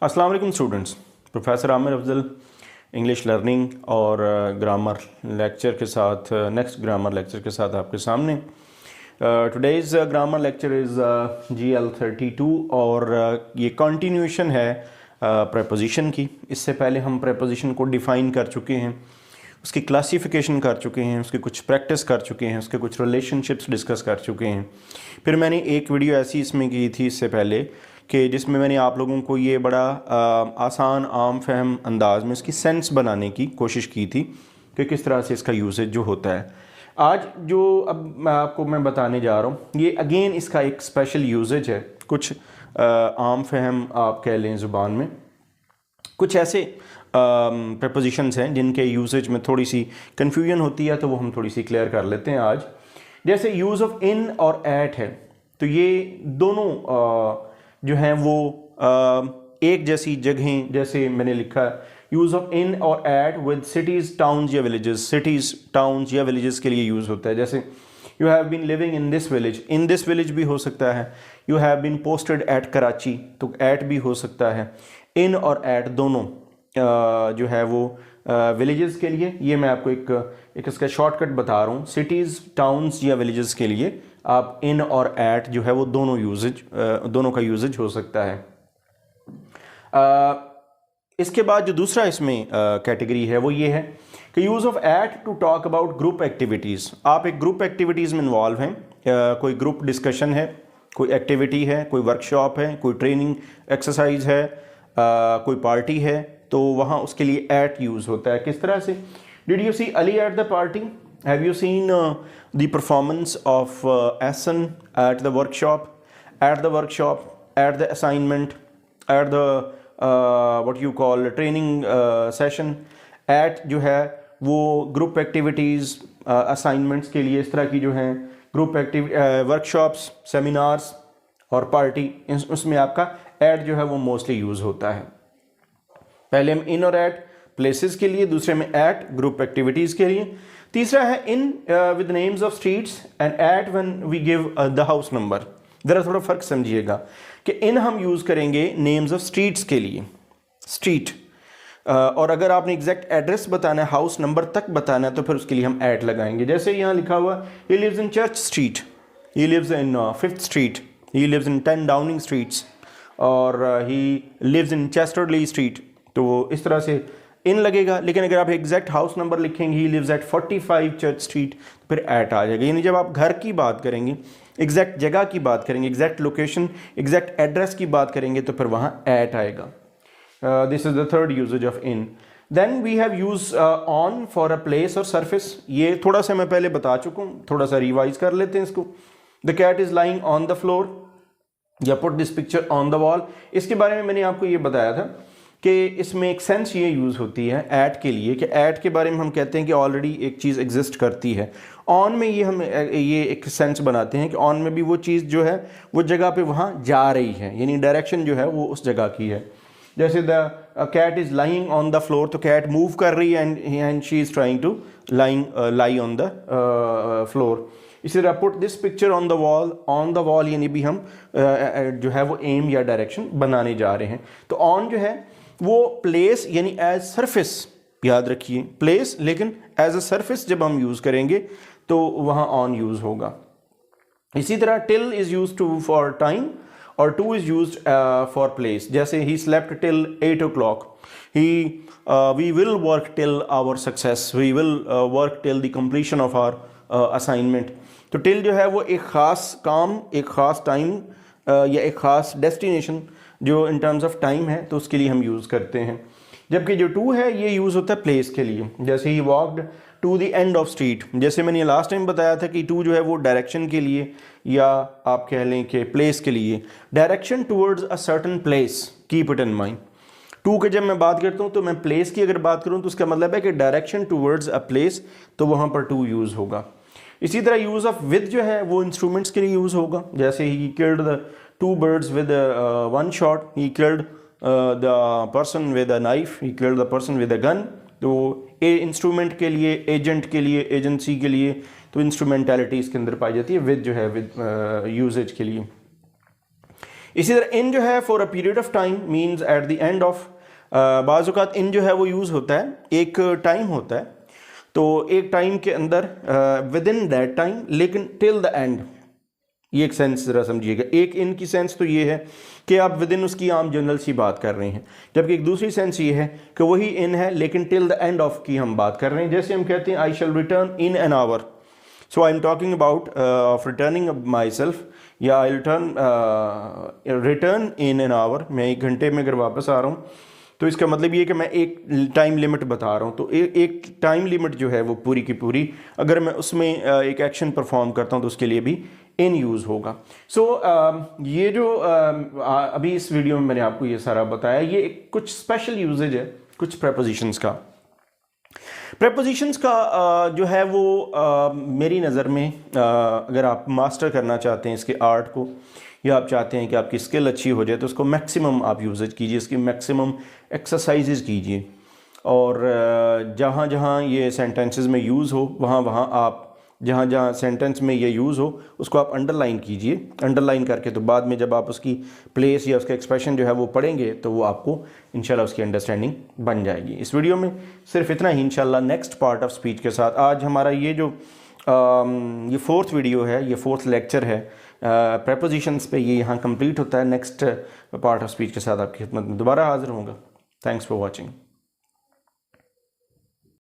अस्सलाम वालेकुम students. Professor Aamir Afzal English learning और ग्रामर लेक्चर के साथ नेक्स्ट ग्रामर लेक्चर के साथ आपके सामने। Today's grammar lecture is GL32 और ये कंटिन्यूएशन है प्रेपोजिशन की। इससे पहले हम प्रेपोजिशन को डिफ़ाइन कर चुके हैं, उसकी क्लासिफिकेशन कर चुके हैं, उसकी कुछ प्रैक्टिस कर चुके हैं, उसके कुछ रिलेशनशिप्स डिस्कस कर चुके हैं। फिर मैंने एक वीडियो ऐसी इसमें की थी इससे पहले कि जिसमें मैंने आप लोगों को ये बड़ा आसान आम फहम अंदाज में इसकी सेंस बनाने की कोशिश की थी कि किस तरह से इसका यूसेज जो होता है। आज जो अब मैं बताने जा रहा हूँ ये अगेन इसका एक स्पेशल यूसेज है। कुछ आम फहम आप कह लें ज़ुबान में, कुछ ऐसे प्रपोजिशंस हैं जिनके यूसेज में थोड़ी सी कन्फ्यूजन होती है, तो वो हम थोड़ी सी क्लियर कर लेते हैं आज। जैसे यूज़ ऑफ इन और एट है, तो ये दोनों जो हैं वो एक जैसी जगहें, जैसे मैंने लिखा यूज़ ऑफ इन और एट विद सिटीज़ टाउन्स या विलेजेस। सिटीज़ टाउन्स या विलेजेस के लिए यूज़ होता है। जैसे you have been living in this village भी हो सकता है। You have been posted at Karachi, तो एट भी हो सकता है। इन और एट दोनों जो है वो विलेजेस के लिए। ये मैं आपको एक इसका शॉर्टकट बता रहा हूँ। सिटीज़ टाउन्स या विलेजेस के लिए आप इन और एट जो है वो दोनों का यूजेज हो सकता है। इसके बाद जो दूसरा इसमें कैटेगरी है वो ये है कि use of at to talk about group activities. आप एक ग्रुप एक्टिविटीज़ में इन्वॉल्व हैं, कोई ग्रुप डिस्कशन है, कोई एक्टिविटी है, कोई वर्कशॉप है, कोई ट्रेनिंग एक्सरसाइज है, कोई पार्टी है, तो वहाँ उसके लिए एट यूज़ होता है। किस तरह से? Did you see Ali at the party? Have you seen the performance of Hassan at the workshop? At the workshop, at the assignment, at the what you call training session. At जो है वो group activities, assignments के लिए इस तरह की जो हैं group workshops, seminars और party, उसमें आपका at जो है वो mostly use होता है। पहले हम in और at places के लिए, दूसरे में at group activities के लिए, तीसरा है in with names of streets and at when we give the house number. ज़रा थोड़ा फ़र्क समझिएगा कि इन हम यूज़ करेंगे नेम्स ऑफ स्ट्रीट्स के लिए, स्ट्रीट, और अगर आपने एग्जैक्ट एड्रेस बताना है, हाउस नंबर तक बताना है, तो फिर उसके लिए हम एट लगाएंगे। जैसे यहाँ लिखा हुआ he lives in Church Street, he lives in 5th street, he lives in 10 Downing streets, और ही लिव्स इन चेस्टरली स्ट्रीट, तो इस तरह से इन लगेगा। लेकिन अगर आप एग्जैक्ट हाउस नंबर लिखेंगे he lives at 45 Church Street, तो फिर एट आ जाएगा। यानी जब आप घर की बात करेंगे, एग्जैक्ट जगह की बात करेंगे, एग्जैक्ट लोकेशन, एग्जैक्ट एड्रेस की बात करेंगे, तो फिर वहाँ एट आएगा। This is the third usages of in. Then we have use on for a place और सरफेस। ये थोड़ा सा मैं पहले बता चुका हूँ, थोड़ा सा रिवाइज कर लेते हैं इसको। The cat is lying on the floor या put this picture on the wall. इसके बारे में मैंने आपको ये बताया था कि इसमें एक सेंस ये यूज़ होती है ऐट के लिए, कि ऐट के बारे में हम कहते हैं कि ऑलरेडी एक चीज़ एग्जिस्ट करती है। ऑन में ये हम ये एक सेंस बनाते हैं कि ऑन में भी वो चीज़ जो है वो जगह पे वहाँ जा रही है, यानी डायरेक्शन जो है वो उस जगह की है। जैसे the cat is lying on the floor, तो कैट मूव कर रही है and she is trying to lie on the floor. इसी तरह put this picture on the wall यानी भी हम जो है वो एम या डायरेक्शन बनाने जा रहे हैं। तो ऑन जो है वो प्लेस यानी एज सरफेस, याद रखिए प्लेस, लेकिन एज अ सरफेस जब हम यूज़ करेंगे तो वहाँ ऑन यूज़ होगा। इसी तरह till is use to for time और to is use for place. जैसे ही slept till 8 o'clock, we will work till our success, we will work till the completion of our assignment. तो till जो है वो एक ख़ास काम, एक ख़ास टाइम या एक ख़ास डेस्टिनेशन जो इन टर्म्स ऑफ टाइम है, तो उसके लिए हम यूज़ करते हैं। जबकि जो टू है ये यूज़ होता है प्लेस के लिए। जैसे ही walked to the end of street, जैसे मैंने लास्ट टाइम बताया था कि टू जो है वो डायरेक्शन के लिए या आप कह लें कि प्लेस के लिए, direction towards a certain place, keep it in mind. To के जब मैं बात करता हूँ तो मैं प्लेस की अगर बात करूँ तो उसका मतलब है कि डायरेक्शन टूवर्ड्स अ प्लेस, तो वहाँ पर टू यूज़ होगा। इसी तरह यूज़ ऑफ विद जो है वो इंस्ट्रूमेंट्स के लिए यूज़ होगा। जैसे he killed the 2 birds with one shot, he killed the person with a knife, he killed the person with a gun। तो इंस्ट्रूमेंट के लिए, एजेंट के लिए, एजेंसी के लिए, तो इंस्ट्रूमेंटैलिटी इसके अंदर पाई जाती है विद जो है विद यूजेज के लिए। इसी तरह इन जो है for a period of time means at the end of, बाज़ औक़ात इन जो है वो यूज़ होता है, एक टाइम होता है, तो एक टाइम के अंदर विद इन दैट टाइम, लेकिन टिल द एंड, ये एक सेंस ज़रा समझिएगा। एक इन की सेंस तो ये है कि आप विद इन उसकी आम जनरल सी बात कर रहे हैं, जबकि एक दूसरी सेंस ये है कि वही इन है लेकिन टिल द एंड ऑफ की हम बात कर रहे हैं। जैसे हम कहते हैं I shall return in an hour, so I am talking about of returning myself, या I return in an hour, मैं 1 घंटे में अगर वापस आ रहा हूँ, तो इसका मतलब ये कि मैं एक टाइम लिमिट बता रहा हूँ। तो एक टाइम लिमिट जो है वो पूरी की पूरी, अगर मैं उसमें एक एक्शन परफॉर्म करता हूँ तो उसके लिए भी इन यूज़ होगा। सो ये जो अभी इस वीडियो में मैंने आपको ये सारा बताया, ये कुछ स्पेशल यूजेज है कुछ प्रेपोजिशंस का। प्रेपोजिशंस का जो है वो मेरी नज़र में अगर आप मास्टर करना चाहते हैं इसके आर्ट को, या आप चाहते हैं कि आपकी स्किल अच्छी हो जाए, तो उसको मैक्सिमम आप यूजेज कीजिए, इसकी मैक्सिमम एक्सरसाइजेज कीजिए, और जहाँ जहाँ ये सेंटेंसेस में यूज़ हो वहाँ वहाँ आप जहाँ जहाँ सेंटेंस में ये यूज़ हो उसको आप अंडरलाइन कीजिए। अंडरलाइन करके तो बाद में जब आप उसकी प्लेस या उसका एक्सप्रेशन जो है वो पढ़ेंगे तो वो आपको इंशाल्लाह उसकी अंडरस्टैंडिंग बन जाएगी। इस वीडियो में सिर्फ इतना ही, इंशाल्लाह नेक्स्ट पार्ट ऑफ स्पीच के साथ। आज हमारा ये जो ये 4th वीडियो है, ये 4th लेक्चर है प्रेपोजिशंस पे, ये यहाँ कंप्लीट होता है। नेक्स्ट पार्ट ऑफ स्पीच के साथ आपकी खिदमत में दोबारा हाजिर होऊंगा। Thanks for watching.